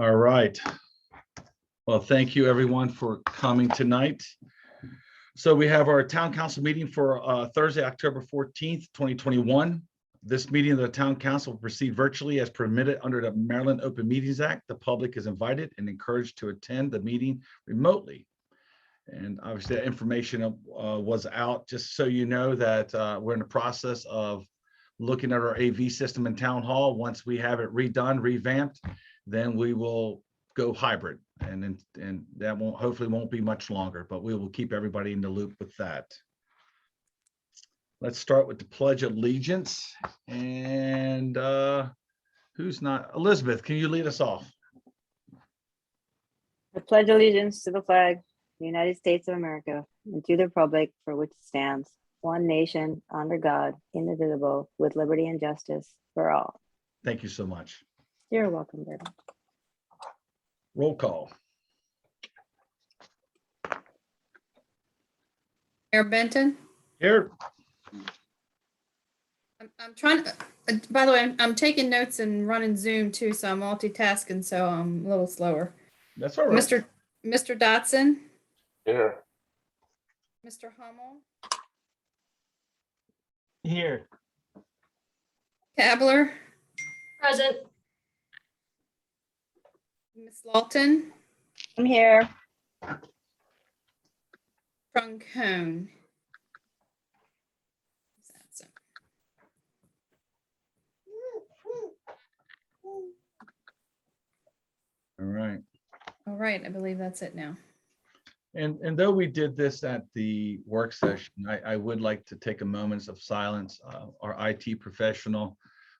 All right. Well, thank you everyone for coming tonight. So we have our town council meeting for Thursday, October 14th, 2021. This meeting of the town council will proceed virtually as permitted under the Maryland Open Meetings Act. The public is invited and encouraged to attend the meeting remotely. And obviously that information was out, just so you know that we're in the process of looking at our AV system in town hall. Once we have it redone, revamped, then we will go hybrid, and that hopefully won't be much longer, but we will keep everybody in the loop with that. Let's start with the Pledge of Allegiance. And who's not? Elizabeth, can you lead us off? I pledge allegiance to the flag of the United States of America and to the republic for which it stands, one nation, under God, indivisible, with liberty and justice for all. Thank you so much. You're welcome, David. Roll call. Mayor Benton. Here. I'm trying to, by the way, I'm taking notes and running Zoom too, so I'm multitasking, so I'm a little slower. That's all right. Mr. Dotson. Here. Mr. Hummel. Here. Kabler. Present. Ms. Lawton. I'm here. Truncone. All right. All right, I believe that's it now. And though we did this at the work session, I would like to take a moment of silence. Our IT professional,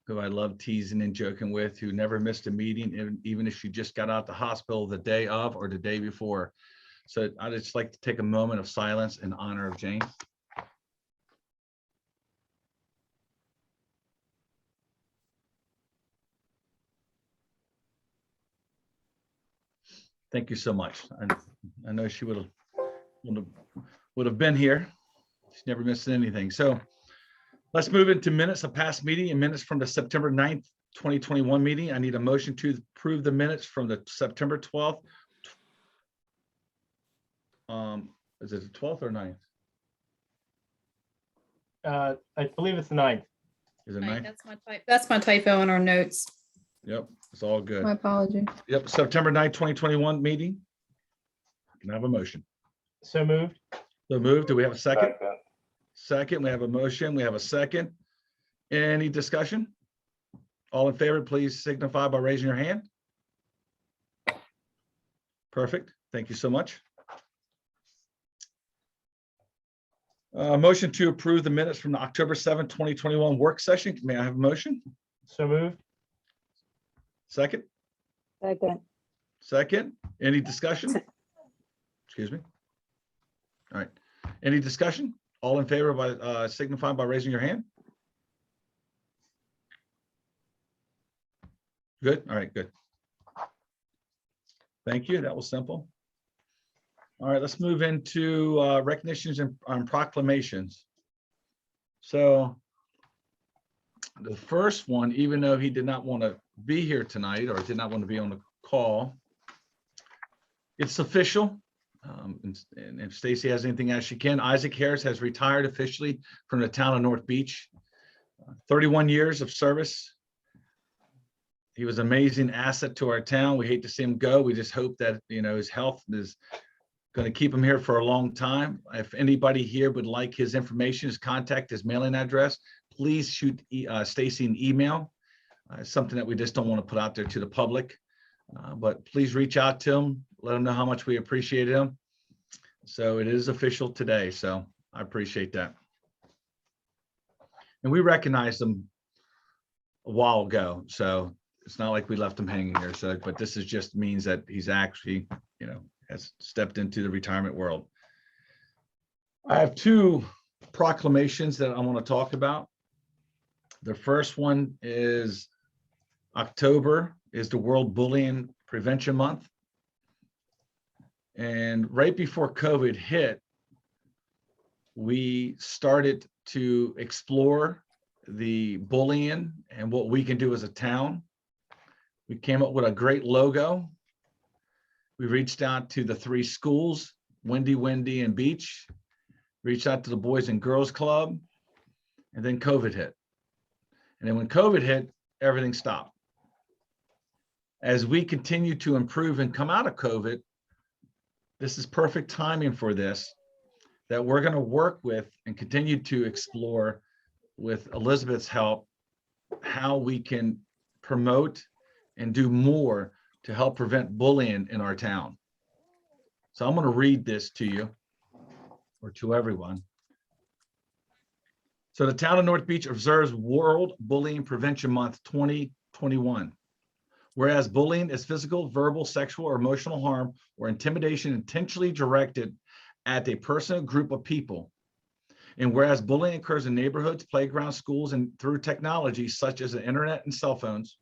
who I love teasing and joking with, who never missed a meeting, even if she just got out the hospital the day of or the day before. So I'd just like to take a moment of silence in honor of Jane. Thank you so much. I know she would have been here. She's never missed anything. So let's move into minutes of past meeting and minutes from the September 9th, 2021 meeting. I need a motion to approve the minutes from the September 12th. Is it the 12th or 9th? I believe it's the 9th. Is it Right, 9th? that's my typo in our notes. Yep, it's all good. My apology. Yep, September 9th, 2021 meeting. Can I have a motion? So moved. So moved. Do we have a second? Second, we have a motion. We have a second. Any discussion? All in favor, please signify by raising your hand. Perfect. Thank you so much. Motion to approve the minutes from the October 7th, 2021 work session. May I have a motion? So moved. Second? Second. Second. Any discussion? Excuse me. All right. Any discussion? All in favor by signifying by raising your hand. Good. All right, good. Thank you. That was simple. All right, let's move into recognitions and proclamations. So the first one, even though he did not want to be here tonight or did not want to be on the call, it's official. And if Stacy has anything else she can, Isaac Harris has retired officially from the town of North Beach. 31 years of service. He was an amazing asset to our town. We hate to see him go. We just hope that, you know, his health is going to keep him here for a long time. If anybody here would like his information, his contact, his mailing address, please shoot Stacy an email. It's something that we just don't want to put out there to the public. But please reach out to him, let him know how much we appreciate him. So it is official today, so I appreciate that. And we recognized him a while ago, so it's not like we left him hanging here. So, but this is just means that he's actually, you know, has stepped into the retirement world. I have two proclamations that I want to talk about. The first one is October is the World Bullying Prevention Month. And right before COVID hit, we started to explore the bullying and what we can do as a town. We came up with a great logo. We reached out to the 3 schools, Wendy, and Beach. Reached out to the Boys and Girls Club, and then COVID hit. And then when COVID hit, everything stopped. As we continue to improve and come out of COVID, this is perfect timing for this, that we're going to work with and continue to explore with Elizabeth's help, how we can promote and do more to help prevent bullying in our town. So I'm going to read this to you, or to everyone. So the town of North Beach observes World Bullying Prevention Month 2021. Whereas bullying is physical, verbal, sexual, or emotional harm or intimidation intentionally directed at a person or group of people. And whereas bullying occurs in neighborhoods, playgrounds, schools, and through technology such as the internet and cell phones.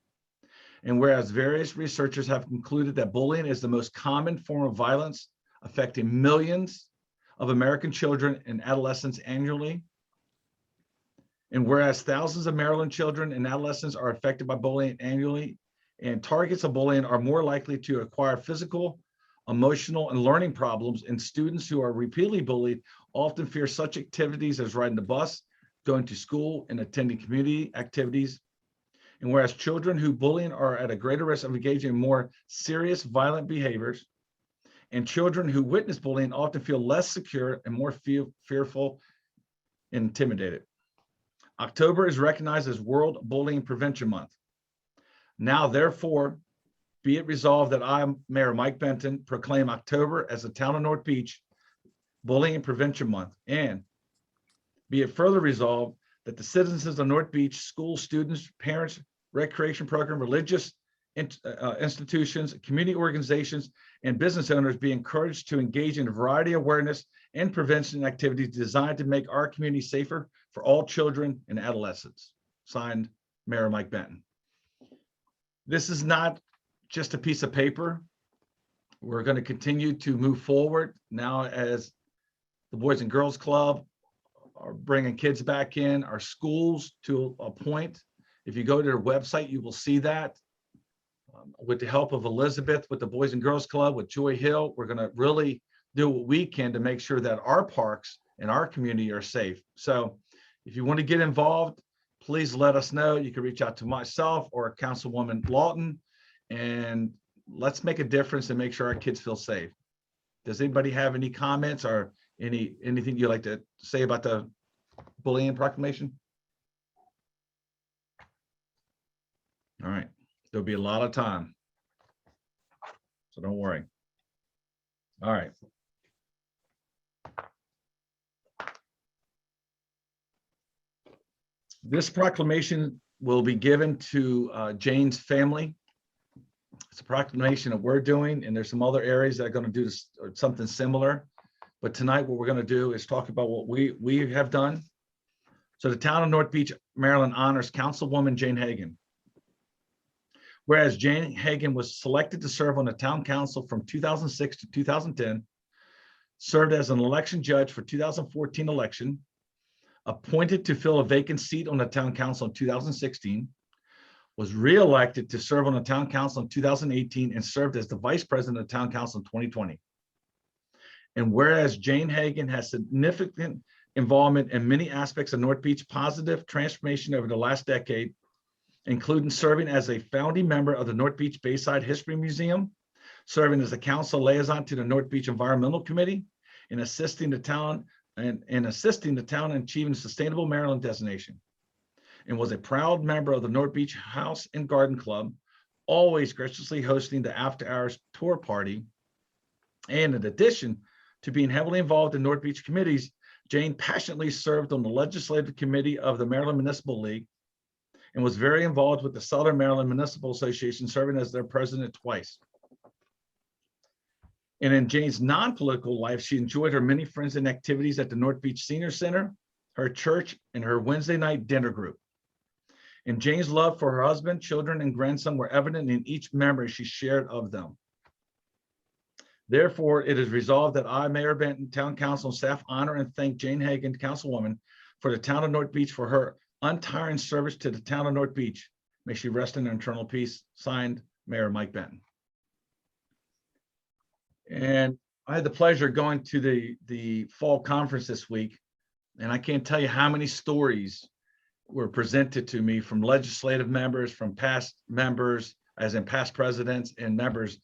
And whereas various researchers have concluded that bullying is the most common form of violence affecting millions of American children and adolescents annually. And whereas thousands of Maryland children and adolescents are affected by bullying annually, and targets of bullying are more likely to acquire physical, emotional, and learning problems, and students who are repeatedly bullied often fear such activities as riding the bus, going to school, and attending community activities. And whereas children who bullying are at a greater risk of engaging in more serious violent behaviors, and children who witness bullying often feel less secure and more fearful and intimidated. October is recognized as World Bullying Prevention Month. Now, therefore, be it resolved that I, Mayor Mike Benton, proclaim October as the town of North Beach Bullying Prevention Month, and be it further resolved that the citizens of North Beach, schools, students, parents, recreation program, religious institutions, community organizations, and business owners be encouraged to engage in a variety of awareness and prevention activities designed to make our community safer for all children and adolescents. Signed, Mayor Mike Benton. This is not just a piece of paper. We're going to continue to move forward now as the Boys and Girls Club are bringing kids back in, our schools to a point. If you go to their website, you will see that. With the help of Elizabeth, with the Boys and Girls Club, with Joy Hill, we're going to really do what we can to make sure that our parks and our community are safe. So if you want to get involved, please let us know. You can reach out to myself or Councilwoman Lawton, and let's make a difference and make sure our kids feel safe. Does anybody have any comments or anything you'd like to say about the bullying proclamation? All right, there'll be a lot of time, so don't worry. All right. This proclamation will be given to Jane's family. It's a proclamation that we're doing, and there's some other areas that are going to do this, or something similar. But tonight, what we're going to do is talk about what we have done. So the town of North Beach, Maryland honors Councilwoman Jane Hagan. Whereas Jane Hagan was selected to serve on the town council from 2006 to 2010, served as an election judge for 2014 election, appointed to fill a vacant seat on the town council in 2016, was reelected to serve on the town council in 2018, and served as the vice president of the town council in 2020. And whereas Jane Hagan has significant involvement in many aspects of North Beach positive transformation over the last decade, including serving as a founding member of the North Beach Bayside History Museum, serving as a council liaison to the North Beach Environmental Committee, and assisting the town in achieving Sustainable Maryland designation, and was a proud member of the North Beach House and Garden Club, always graciously hosting the after hours tour party. And in addition to being heavily involved in North Beach committees, Jane passionately served on the legislative committee of the Maryland Municipal League, and was very involved with the Southern Maryland Municipal Association, serving as their president twice. And in Jane's non-political life, she enjoyed her many friends and activities at the North Beach Senior Center, her church, and her Wednesday night dinner group. And Jane's love for her husband, children, and grandson were evident in each memory she shared of them. Therefore, it is resolved that I, Mayor Benton, Town Council, and staff honor and thank Jane Hagan, Councilwoman, for the town of North Beach for her untiring service to the town of North Beach. May she rest in eternal peace. Signed, Mayor Mike Benton. And I had the pleasure of going to the fall conference this week, and I can't tell you how many stories were presented to me from legislative members, from past members, as in past presidents and members.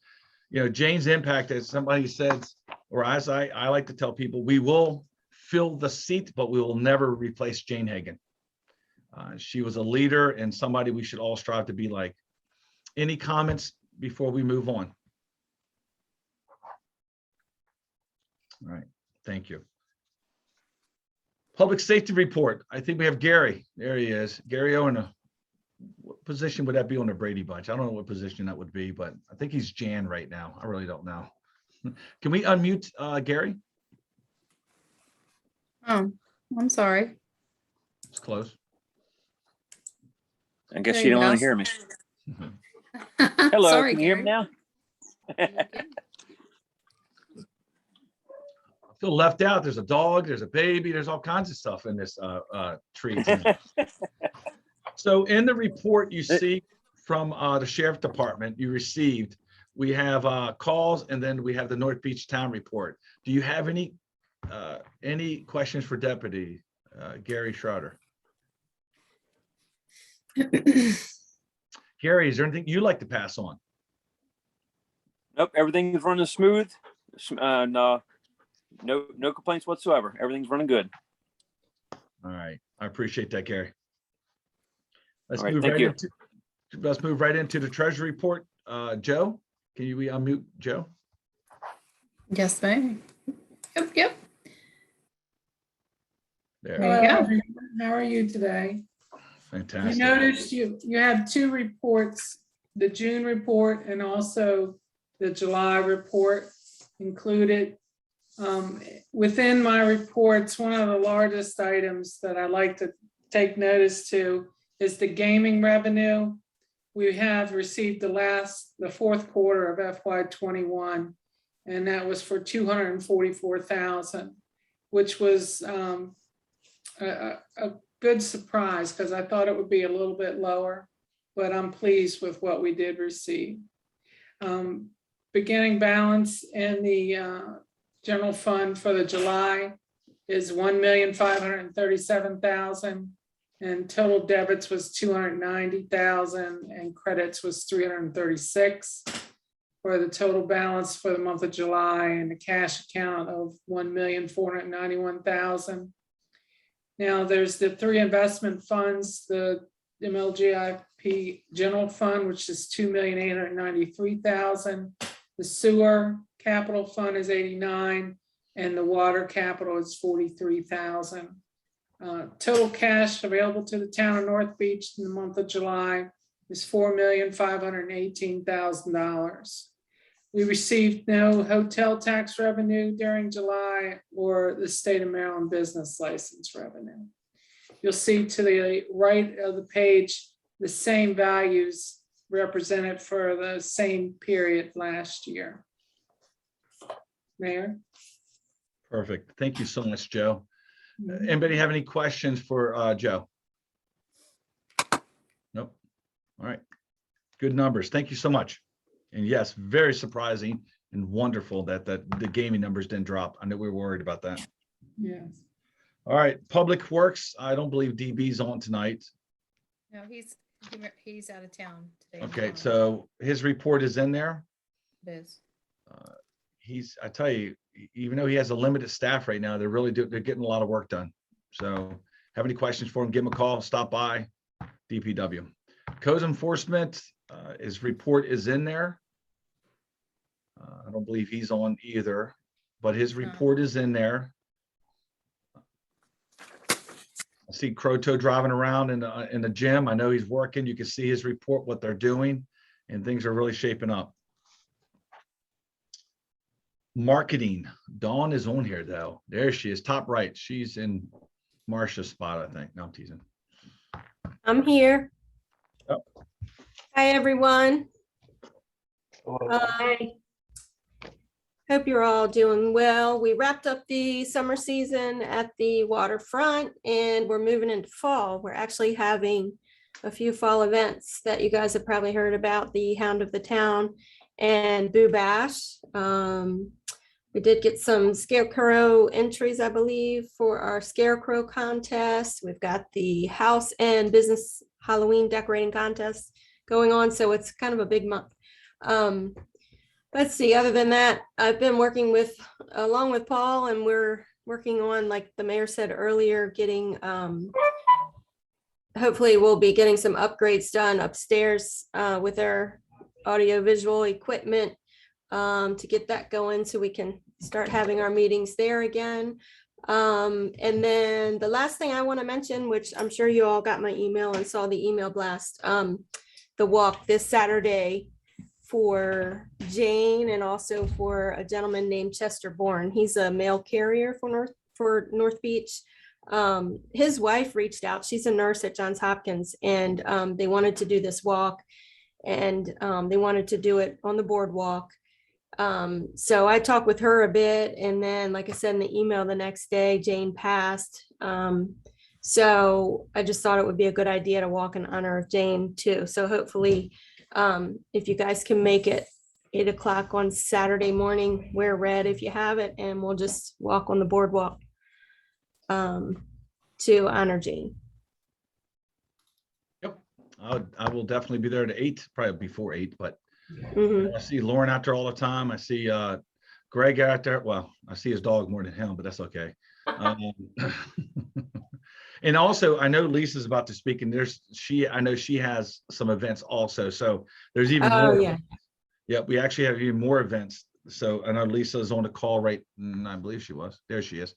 You know, Jane's impact, as somebody says, or as I like to tell people, we will fill the seat, but we will never replace Jane Hagan. She was a leader and somebody we should all strive to be like. Any comments before we move on? All right, thank you. Public safety report. I think we have Gary. There he is. Gary Owen. What position would that be on the Brady Bunch? I don't know what position that would be, but I think he's Jan right now. I really don't know. Can we unmute Gary? Oh, I'm sorry. It's close. I guess There you you don't want go. to hear me. Hello, Sorry, can you hear me Gary. now? I feel left out. There's a dog, there's a baby, there's all kinds of stuff in this tree. tonight. So in the report you see from the Sheriff Department you received, we have calls, and then we have the North Beach Town Report. Do you have any questions for Deputy Gary Schroeder? Gary, is there anything you'd like to pass on? Nope, everything's running smooth. No complaints whatsoever. Everything's running good. All right, I appreciate that, Gary. Let's All right, move thank right you. into. Let's move right into the Treasury Report. Joe, can you unmute Joe? Yes, ma'am. Yep. There, There you Hello, go. everyone. How are you today? You fantastic. noticed you have two reports, the June report and also the July report included. Within my reports, one of the largest items that I like to take notice to is the gaming revenue. We have received the fourth quarter of FY21, and that was for $244,000, which was a good surprise because I thought it would be a little bit lower, but I'm pleased with what we did receive. Beginning balance in the general fund for the July is $1,537,000, and total debits was $290,000 and credits was $336,000 for the total balance for the month of July, and the cash account of $1,491,000. Now there's the three investment funds, the MLGIP general fund, which is $2,893,000. The sewer capital fund is 89, and the water capital is 43,000. Total cash available to the town of North Beach in the month of July is $4,518,000. We received no hotel tax revenue during July or the state of Maryland business license revenue. You'll see to the right of the page, the same values represented for the same period last year. Mayor? Perfect. Thank you so much, Joe. Anybody have any questions for Joe? Nope. All right. Good numbers. Thank you so much. And yes, very surprising and wonderful that the gaming numbers didn't drop. I know we were worried about that. Yes. All right. Public Works. I don't believe DB's on tonight. No, he's out of town today. Okay. So his report is in there. It is. I tell you, even though he has a limited staff right now, they're getting a lot of work done. So have any questions for him, give him a call, stop by DPW. Codes enforcement, his report is in there. I don't believe he's on either, but his report is in there. I see Croto driving around in the gym. I know he's working. You can see his report, what they're doing, and things are really shaping up. Marketing, Dawn is on here though. There she is, top right. She's in Marsha's spot, I think. No, I'm teasing. I'm here. Oh. Hi, everyone. Hello. Hi. Hope you're all doing well. We wrapped up the summer season at the Waterfront and we're moving into fall. We're actually having a few fall events that you guys have probably heard about, the Hound of the Town and Boo Bash. We did get some Scarecrow entries, I believe, for our Scarecrow contest. We've got the house and business Halloween decorating contest going on, so it's kind of a big month. Let's see, other than that, I've been working along with Paul, and we're working on, like the mayor said earlier, getting, hopefully we'll be getting some upgrades done upstairs with our audiovisual equipment to get that going so we can start having our meetings there again. And then the last thing I want to mention, which I'm sure you all got my email and saw the email blast, the walk this Saturday for Jane and also for a gentleman named Chester Bourne. He's a mail carrier for North Beach. His wife reached out. She's a nurse at Johns Hopkins, and they wanted to do this walk, and they wanted to do it on the boardwalk. So I talked with her a bit, and then, like I said in the email the next day, Jane passed. So I just thought it would be a good idea to walk in honor of Jane too. So hopefully, if you guys can make it 8 o'clock on Saturday morning, wear red if you have it, and we'll just walk on the boardwalk to honor Jane. Yep, I will definitely be there at 8, probably before 8, but Mhm. I see Lauren out there all the time. I see Greg out there. Well, I see his dog more than him, but that's okay. And also, I know Lisa's about to speak, and I know she has some events also. So there's even Oh, more. yeah. Yep, we actually have even more events. So I know Lisa is on the call, right? I believe she was. There she is.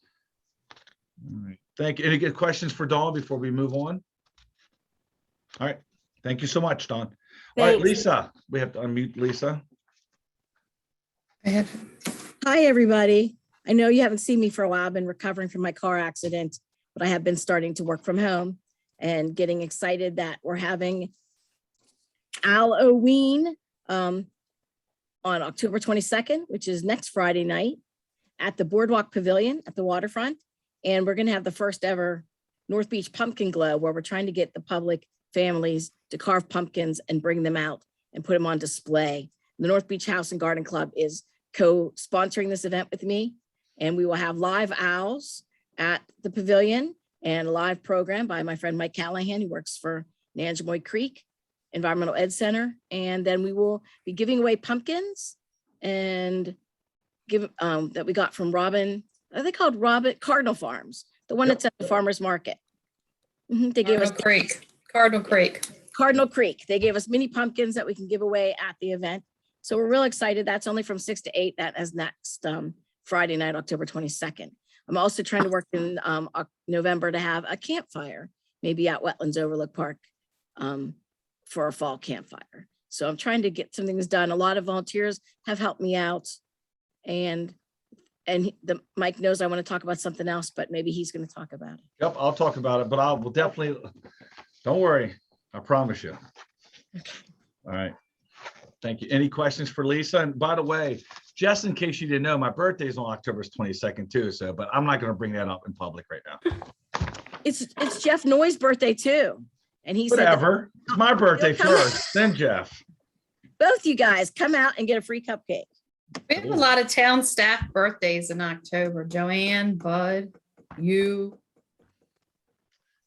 All right. Thank you. Any good questions for Dawn before we move on? All right. Thank you so much, Dawn. All right, Thanks. Lisa, we have to unmute Lisa. Hi, everybody. I know you haven't seen me for a while. I've been recovering from my car accident, but I have been starting to work from home and getting excited that we're having Halloween on October 22nd, which is next Friday night at the Boardwalk Pavilion at the Waterfront. And we're going to have the first ever North Beach Pumpkin Glow, where we're trying to get the public, families, to carve pumpkins and bring them out and put them on display. The North Beach House and Garden Club is co-sponsoring this event with me, and we will have live owls at the pavilion and a live program by my friend Mike Callahan, who works for Nanjamoy Creek Environmental Ed Center. And then we will be giving away pumpkins and that we got from Robin. Are they called Cardinal Farms? The one that's at the farmer's market. They gave us Cardinal Creek. They gave us mini pumpkins that we can give away at the event. So we're real excited. That's only from 6 to 8. That is next Friday night, October 22nd. I'm also trying to work in November to have a campfire, maybe at Wetlands Overlook Park for a fall campfire. So I'm trying to get some things done. A lot of volunteers have helped me out, and Mike knows I want to talk about something else, but maybe he's going to talk about it. Yep, I'll talk about it, but I will definitely, don't worry, I promise you. All right. Thank you. Any questions for Lisa? And by the way, just in case you didn't know, my birthday is on October 22nd too. So, but I'm not going to bring that up in public right now. It's Jeff Noy's birthday too. And he said, whatever. It's my birthday first, then Jeff. both you guys come out and get a free cupcake. We have a lot of town staff birthdays in October. Joanne, Bud, you.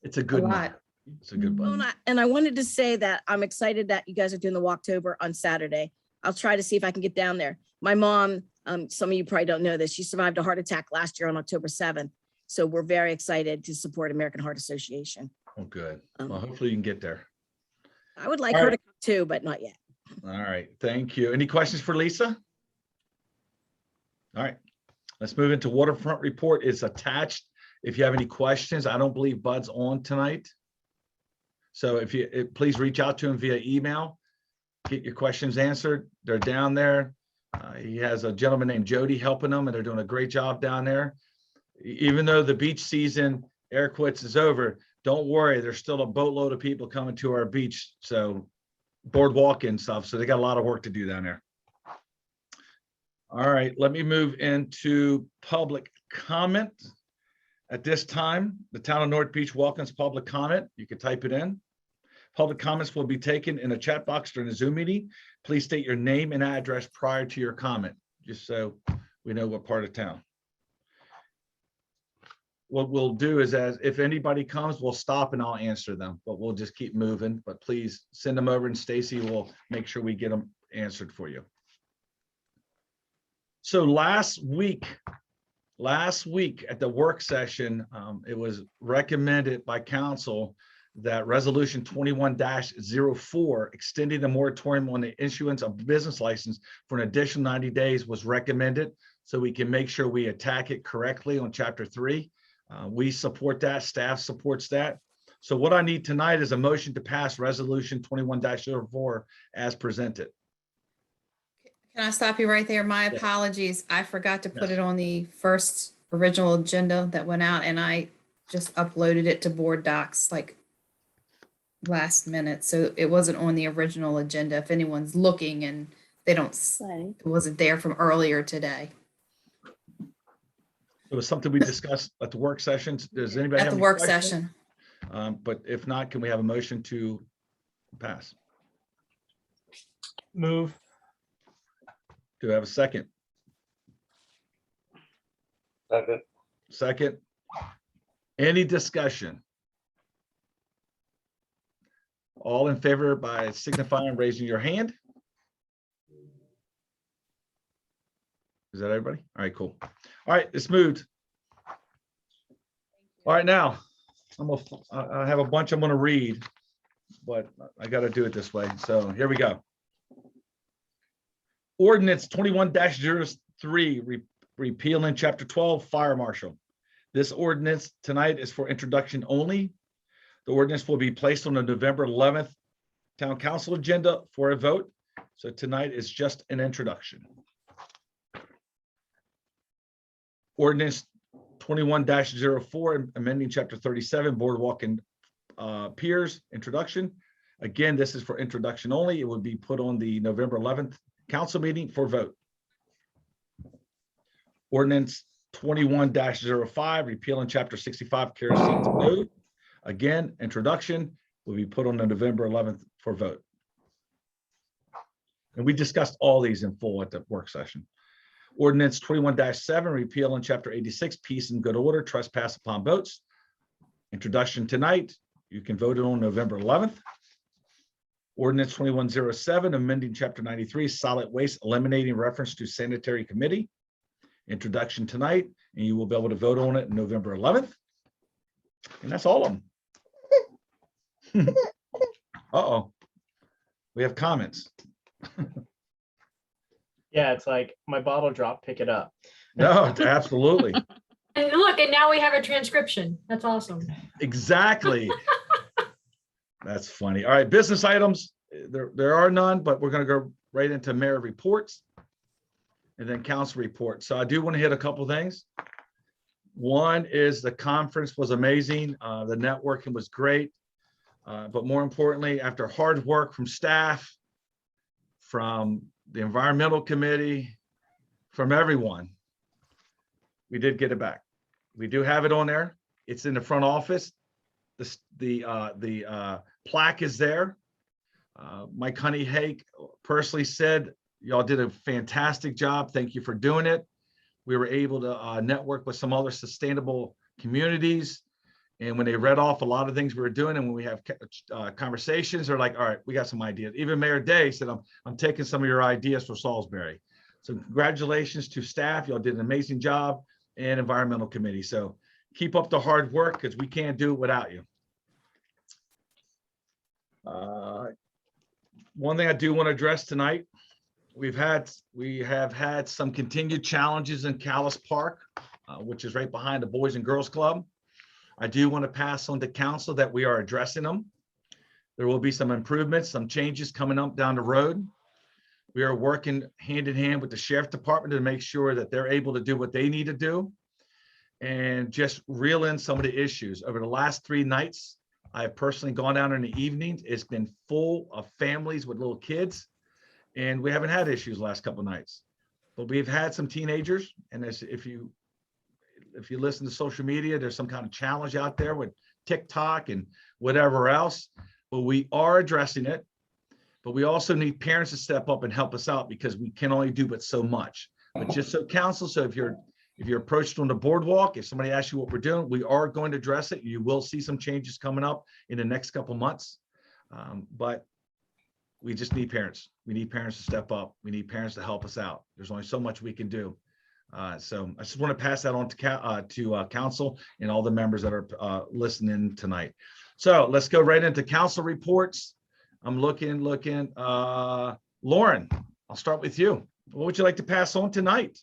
It's a good A one. lot. It's a good Oh, one. and I wanted to say that I'm excited that you guys are doing the Walktober on Saturday. I'll try to see if I can get down there. My mom, some of you probably don't know this, she survived a heart attack last year on October 7th. So we're very excited to support American Heart Association. Oh, good. Well, hopefully you can get there. I would like All her right. to come too, but not yet. All right. Thank you. Any questions for Lisa? All right. Let's move into Waterfront report. It's attached. If you have any questions, I don't believe Bud's on tonight. So please reach out to him via email, get your questions answered. They're down there. He has a gentleman named Jody helping them, and they're doing a great job down there. Even though the beach season, air quotes, is over, don't worry, there's still a boatload of people coming to our beach. So boardwalk and stuff. So they got a lot of work to do down there. All right, let me move into public comment. At this time, the town of North Beach welcomes public comment. You can type it in. Public comments will be taken in a chat box during the Zoom meeting. Please state your name and address prior to your comment, just so we know what part of town. What we'll do is, as if anybody comes, we'll stop and I'll answer them, but we'll just keep moving. But please send them over and Stacy will make sure we get them answered for you. So last week at the work session, it was recommended by council that resolution 21-04, extending the moratorium on the issuance of business license for an additional 90 days was recommended, so we can make sure we attack it correctly on chapter 3. We support that, staff supports that. So what I need tonight is a motion to pass resolution 21-04 as presented. Can I stop you right there? My Yes. apologies. I forgot to put Yes. it on the first original agenda that went out, and I just uploaded it to board docs like last minute. So it wasn't on the original agenda. If anyone's looking and they don't, Exciting. it wasn't there from earlier today. It was something we discussed at the work sessions. Does anybody At have the any work questions? session. But if not, can we have a motion to pass? Move. Do I have a second? Second. Second. Any discussion? All in favor by signifying raising your hand? Is that everybody? All right, cool. All right, it's moved. All right, now, I have a bunch I'm gonna read, but I gotta do it this way. So here we go. Ordinance 21-03, repealing chapter 12, fire marshal. This ordinance tonight is for introduction only. The ordinance will be placed on the November 11th town council agenda for a vote. So tonight is just an introduction. Ordinance 21-04, amending chapter 37, boardwalk and piers, introduction. Again, this is for introduction only. It would be put on the November 11th council meeting for vote. Ordinance 21-05, repealing chapter 65, kerosene code. Again, introduction will be put on the November 11th for vote. And we discussed all these in full at the work session. Ordinance 21-7, repealing chapter 86, peace and good order, trespass upon boats. Introduction tonight. You can vote it on November 11th. Ordinance 21-07, amending chapter 93, solid waste, eliminating reference to sanitary committee. Introduction tonight, and you will be able to vote on it November 11th. And that's all of them. Uh-oh. We have comments. Yeah, it's like my bottle dropped, pick it up. No, absolutely. And look, and now we have a transcription. That's awesome. Exactly. That's funny. All right, business items. There are none, but we're going to go right into mayor reports and then council reports. So I do want to hit a couple things. One is the conference was amazing. The networking was great. But more importantly, after hard work from staff, from the environmental committee, from everyone, we did get it back. We do have it on there. It's in the front office. The plaque is there. Mike Honeyhake personally said, y'all did a fantastic job. Thank you for doing it. We were able to network with some other sustainable communities. And when they read off a lot of things we were doing, and when we have conversations, they're like, all right, we got some ideas. Even Mayor Day said, I'm taking some of your ideas for Salisbury. So congratulations to staff. Y'all did an amazing job, and environmental committee. So keep up the hard work, because we can't do it without you. One thing I do want to address tonight, we have had some continued challenges in Calais Park, which is right behind the Boys and Girls Club. I do want to pass on to council that we are addressing them. There will be some improvements, some changes coming up down the road. We are working hand in hand with the sheriff department to make sure that they're able to do what they need to do and just reel in some of the issues. Over the last 3 nights, I have personally gone down in the evenings. It's been full of families with little kids, and we haven't had issues the last couple of nights. But we've had some teenagers, and if you listen to social media, there's some kind of challenge out there with TikTok and whatever else. but we are addressing it. But we also need parents to step up and help us out because we can only do but so much. But just so council, so if you're approached on the boardwalk, if somebody asks you what we're doing, we are going to address it. You will see some changes coming up in the next couple months. But we just need parents. We need parents to step up. We need parents to help us out. There's only so much we can do. So I just want to pass that on to council and all the members that are listening tonight. So let's go right into council reports. I'm looking. Lauren, I'll start with you. What would you like to pass on tonight?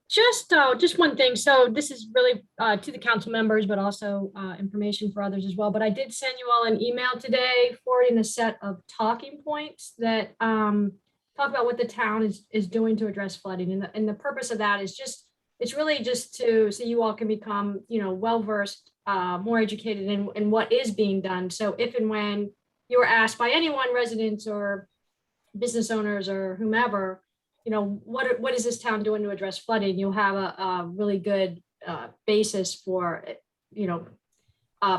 Just one thing. So this is really to the council members, but also information for others as well. But I did send you all an email today forwarding a set of talking points that talk about what the town is doing to address flooding. And the purpose of that is it's really just so you all can become, well-versed, more educated in what is being done. So if and when you are asked by anyone, residents or business owners or whomever, what is this town doing to address flooding? You'll have a really good basis for,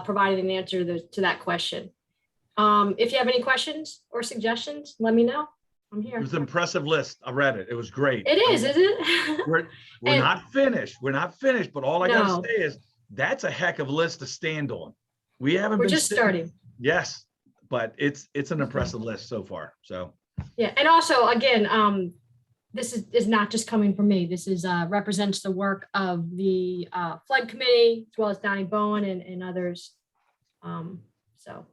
providing an answer to that question. If you have any questions or suggestions, let me know. I'm here. It was an impressive list. I read it. It was great. It is it? We're not finished. We're not finished, but all I No. gotta say is that's a heck of a list to stand on. We haven't We're been just sitting- starting. Yes, but it's an impressive list so far. So Yeah, and also, again, this is not just coming from me. This is represents the work of the flood committee, as well as Donnie Bowen and others. So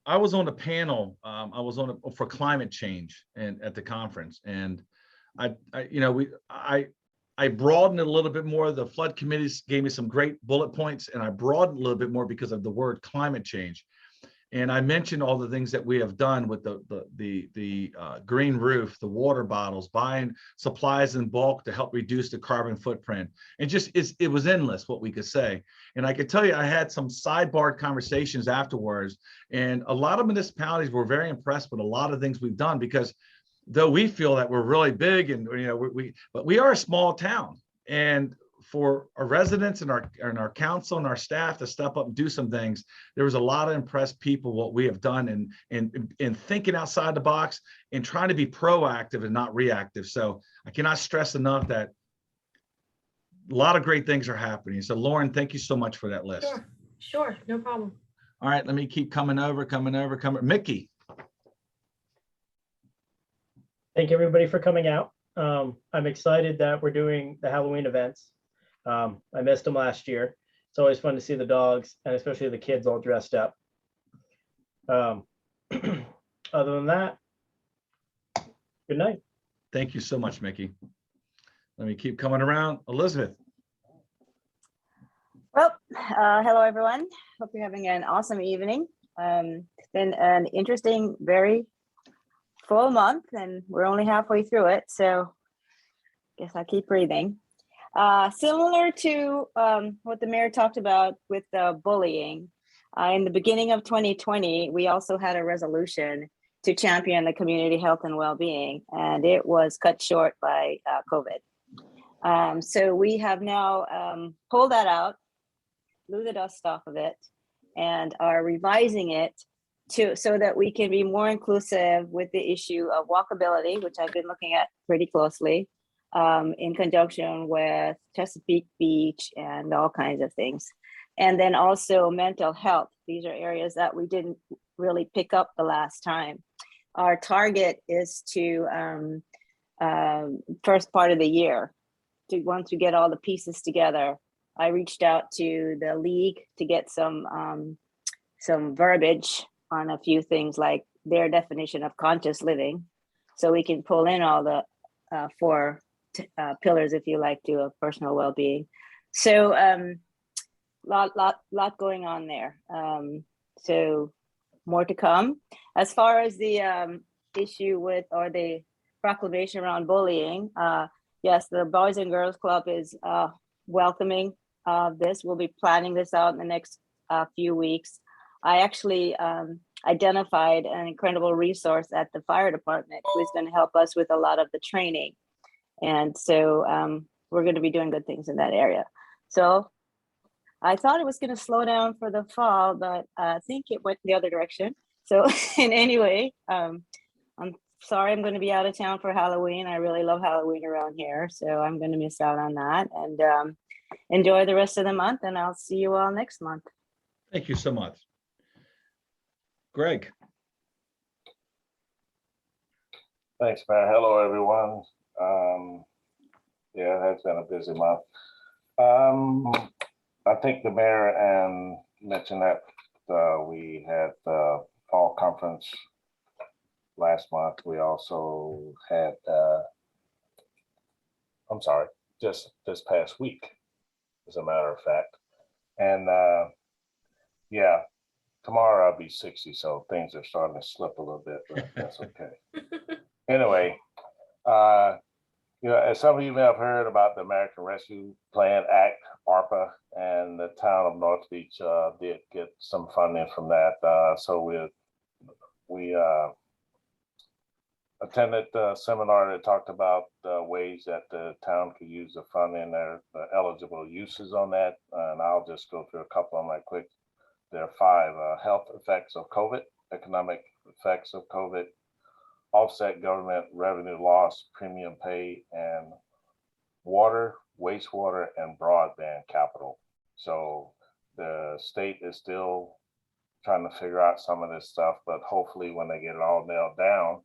I was on a panel. I was for climate change and at the conference, and I broadened it a little bit more. The flood committees gave me some great bullet points, and I broadened a little bit more because of the word climate change. And I mentioned all the things that we have done with the green roof, the water bottles, buying supplies in bulk to help reduce the carbon footprint. And it was endless what we could say. And I could tell you, I had some sidebar conversations afterwards, and a lot of municipalities were very impressed with a lot of things we've done, because though we feel that we're really big and but we are a small town, and for our residents and our council and our staff to step up and do some things, there was a lot of impressed people what we have done and thinking outside the box and trying to be proactive and not reactive. So I cannot stress enough that a lot of great things are happening. So Lauren, thank you so much for that list. sure, no problem. All right, let me keep coming over. Mickey. Thank everybody for coming out. I'm excited that we're doing the Halloween events. I missed them last year. It's always fun to see the dogs and especially the kids all dressed up. Other than that, good night. Thank you so much, Mickey. Let me keep coming around. Elizabeth. Well, hello, everyone. Hope you're having an awesome evening. It's been an interesting, very full month, and we're only halfway through it. So I guess I'll keep breathing. Similar to what the mayor talked about with the bullying, in the beginning of 2020, we also had a resolution to champion the community health and well-being, and it was cut short by COVID. So we have now pulled that out, blew the dust off of it, and are revising it so that we can be more inclusive with the issue of walkability, which I've been looking at pretty closely, in conjunction with Chesapeake Beach and all kinds of things. And then also mental health. These are areas that we didn't really pick up the last time. Our target is to first part of the year, once we get all the pieces together. I reached out to the league to get some verbiage on a few things, like their definition of conscious living, so we can pull in all the four pillars, if you like, to of personal well-being. So lot going on there. So more to come. As far as the issue with, or the proclamation around bullying, yes, the Boys and Girls Club is welcoming this. We'll be planning this out in the next few weeks. I actually identified an incredible resource at the fire department who's going to help us with a lot of the training. And so we're going to be doing good things in that area. So I thought it was going to slow down for the fall, but I think it went the other direction. So in any way, I'm sorry I'm going to be out of town for Halloween. I really love Halloween around here, so I'm going to miss out on that. And enjoy the rest of the month, and I'll see you all next month. Thank you so much. Greg. Thanks, Mayor. Hello, everyone. Yeah, it has been a busy month. I think the mayor mentioned that we had the fall conference last month. We also had, I'm sorry, just this past week, as a matter of fact. And yeah, tomorrow I'll be 60, so things are starting to slip a little bit, but that's okay. Anyway, as some of you may have heard about the American Rescue Plan Act, ARPA, and the town of North Beach did get some funding from that. So we attended the seminar that talked about ways that the town could use the funding, the eligible uses on that. And I'll just go through a couple of them right quick. There are 5 health effects of COVID, economic effects of COVID, offset government revenue loss, premium pay, and water, wastewater, and broadband capital. So the state is still trying to figure out some of this stuff, but hopefully when they get it all nailed down,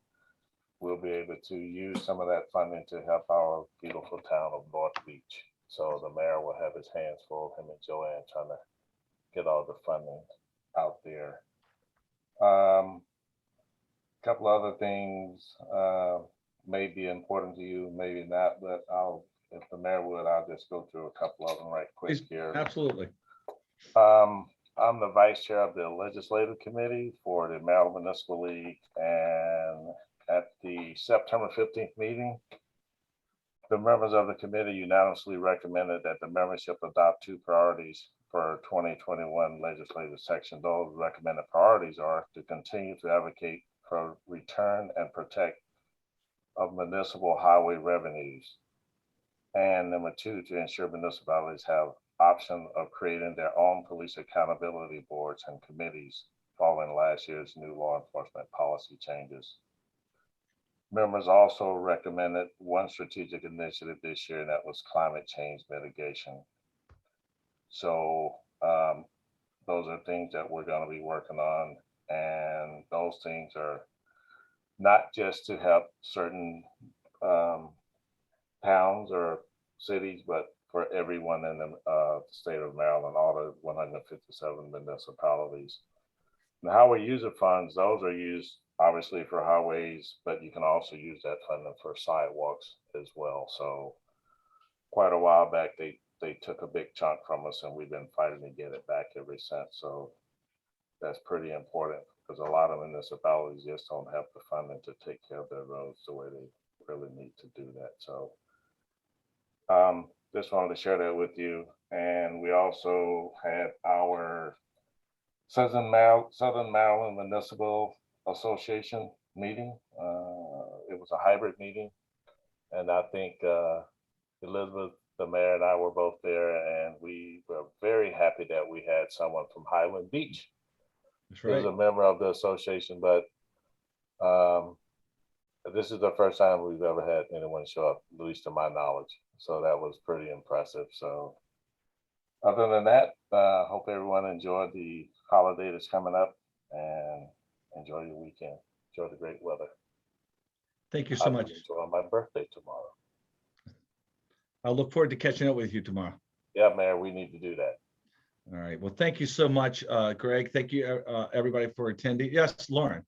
we'll be able to use some of that funding to help our beautiful town of North Beach. So the mayor will have his hands full, him and Joanne, trying to get all the funding out there. Couple other things may be important to you, maybe not, but if the mayor would, I'll just go through a couple of them right quick here. Absolutely. I'm the vice chair of the legislative committee for the Maryland Municipal League, and at the September 15th meeting, the members of the committee unanimously recommended that the membership adopt 2 priorities for 2021 legislative session. Those recommended priorities are to continue to advocate for return and protect of municipal highway revenues. And number 2, to ensure municipalities have option of creating their own police accountability boards and committees following last year's new law enforcement policy changes. Members also recommended 1 strategic initiative this year, and that was climate change mitigation. So those are things that we're going to be working on. And those things are not just to help certain towns or cities, but for everyone in the state of Maryland, all the 157 municipalities. The highway user funds, those are used obviously for highways, but you can also use that funding for sidewalks as well. So quite a while back, they took a big chunk from us, and we've been fighting to get it back ever since. So that's pretty important, because a lot of municipalities just don't have the funding to take care of their roads the way they really need to do that. So just wanted to share that with you. And we also had our Southern Maryland Municipal Association meeting. It was a hybrid meeting, and I think Elizabeth, the mayor, and I were both there, and we were very happy that we had someone from Highland Beach. That's He was right. a member of the association, but this is the first time we've ever had anyone show up, at least to my knowledge. So that was pretty impressive. So other than that, hope everyone enjoyed the holiday that's coming up, and enjoy your weekend. Enjoy the great weather. Thank you so much. Enjoy my birthday tomorrow. I'll look forward to catching up with you tomorrow. Yeah, Mayor, we need to do that. All right. Well, thank you so much, Greg. Thank you, everybody, for attending. Yes, Lauren.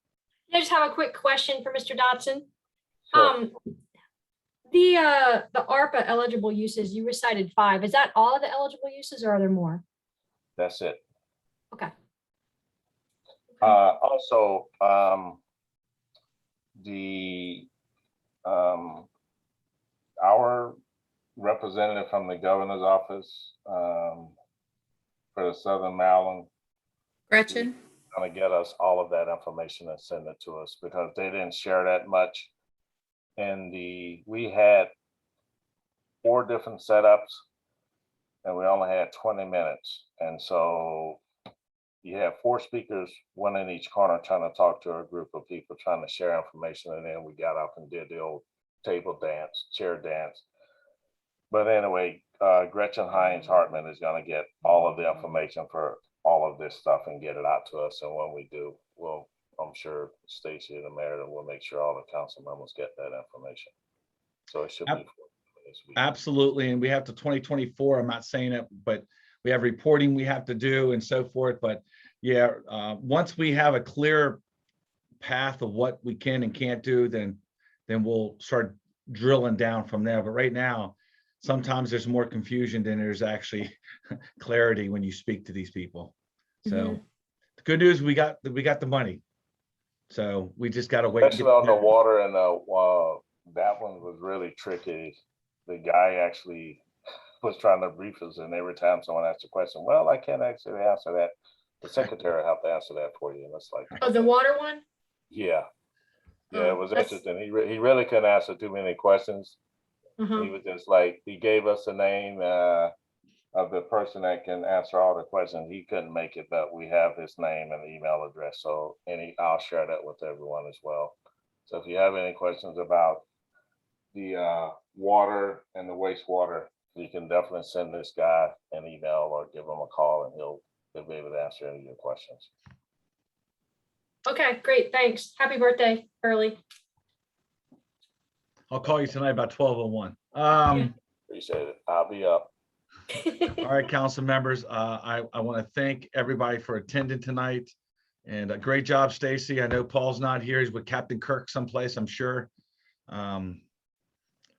I just have a quick question for Mr. Dotson. Sure. The ARPA eligible uses, you recited 5. Is that all of the eligible uses, or are there more? That's it. Okay. Also, our representative from the governor's office for the Southern Maryland Gretchen? going to get us all of that information and send it to us, because they didn't share that much. And we had 4 different setups, and we only had 20 minutes. And so you have 4 speakers, one in each corner, trying to talk to a group of people, trying to share information. And then we got up and did the old table dance, chair dance. But anyway, Gretchen Hines Hartman is going to get all of the information for all of this stuff and get it out to us. And when we do, I'm sure Stacy and the mayor will make sure all the council members get that information. So it should be this week. Absolutely. And we have to 2024. I'm not saying it, but we have reporting we have to do and so forth. But yeah, once we have a clear path of what we can and can't do, then we'll start drilling down from there. But right now, sometimes there's more confusion than there's actually clarity when you speak to these people. So the good news, we got the money. So we just got to wait. Especially on the water and that one was really tricky. The guy actually was trying to brief us, and every time someone asked a question, well, I can't actually answer that. The secretary will have to answer that for you. And it's like, Oh, the water one? yeah, it was that's- interesting. He really couldn't answer too many questions. Uh-huh. He was just like, he gave us the name of the person that can answer all the questions. He couldn't make it, but we have his name and email address. So, I'll share that with everyone as well. So if you have any questions about the water and the wastewater, you can definitely send this guy an email or give him a call, and he'll be able to answer any of your questions. Okay, great. Thanks. Happy birthday early. I'll call you tonight about 12:01. Appreciate it. I'll be up. All right, council members, I want to thank everybody for attending tonight. And a great job, Stacy. I know Paul's not here. He's with Captain Kirk someplace, I'm sure.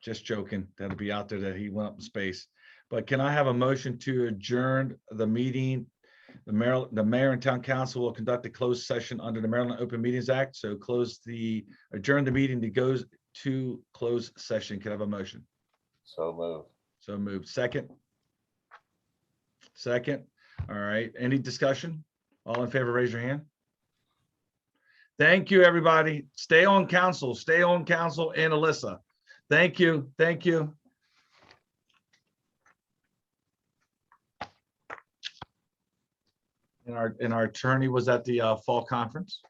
Just joking. That'll be out there that he went up in space. But can I have a motion to adjourn the meeting? The mayor and town council will conduct a closed session under the Maryland Open Meetings Act. So adjourn the meeting that goes to closed session. Can I have a motion? So move. So moved. Second. All right. Any discussion? All in favor, raise your hand. Thank you, everybody. Stay on council, and Alyssa. Thank you. And our attorney was at the fall conference.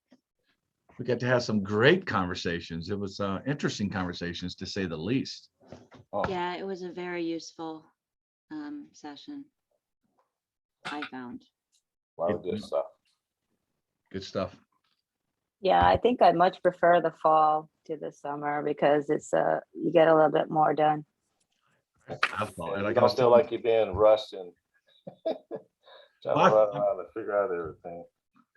We got to have some great conversations. It was interesting conversations, to say the least. Oh, Yeah, it was a very useful session, I found. a lot of good stuff. Good stuff. Yeah, I think I much prefer the fall to the summer because it's you get a little bit more done. You don't feel like you're being rushed and trying to run around and figure out everything.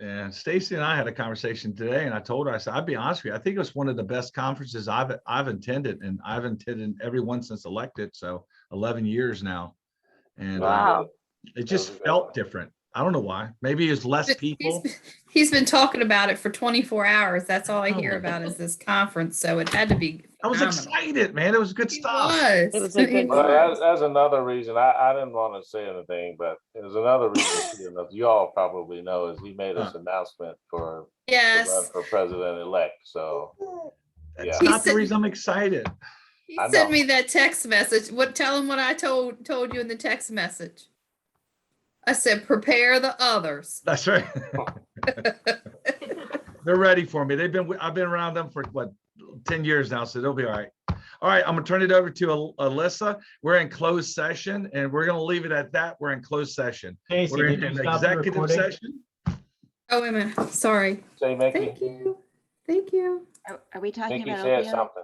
And Stacy and I had a conversation today, and I told her, I said, I'd be honest with you, I think it was one of the best conferences I've attended, and I've attended every one since elected, so 11 years now. And Wow. it just felt different. I don't know why. Maybe it's less people. He's been talking about it for 24 hours. That's all I hear about is this conference. So it had to be. I was phenomenal. excited, man. It was good stuff. It was a good Well, that's another reason. I didn't want to say anything, but there's another reason too, and you all probably know, is he made his announcement for to run Yes. for president-elect. So That's yeah. not the reason I'm excited. He I sent know. me that text message. Tell him what I told you in the text message. I said, prepare the others. That's right. They're ready for me. I've been around them for 10 years now, so they'll be all right. All right, I'm gonna turn it over to Alyssa. We're in closed session, and we're gonna leave it at that. We're in closed session. Casey, We're did in you an stop the executive recording? session. Oh, wait a minute. Sorry. Say, Mickey. Thank you. Thank you. Are we talking Mickey about said opioids? something.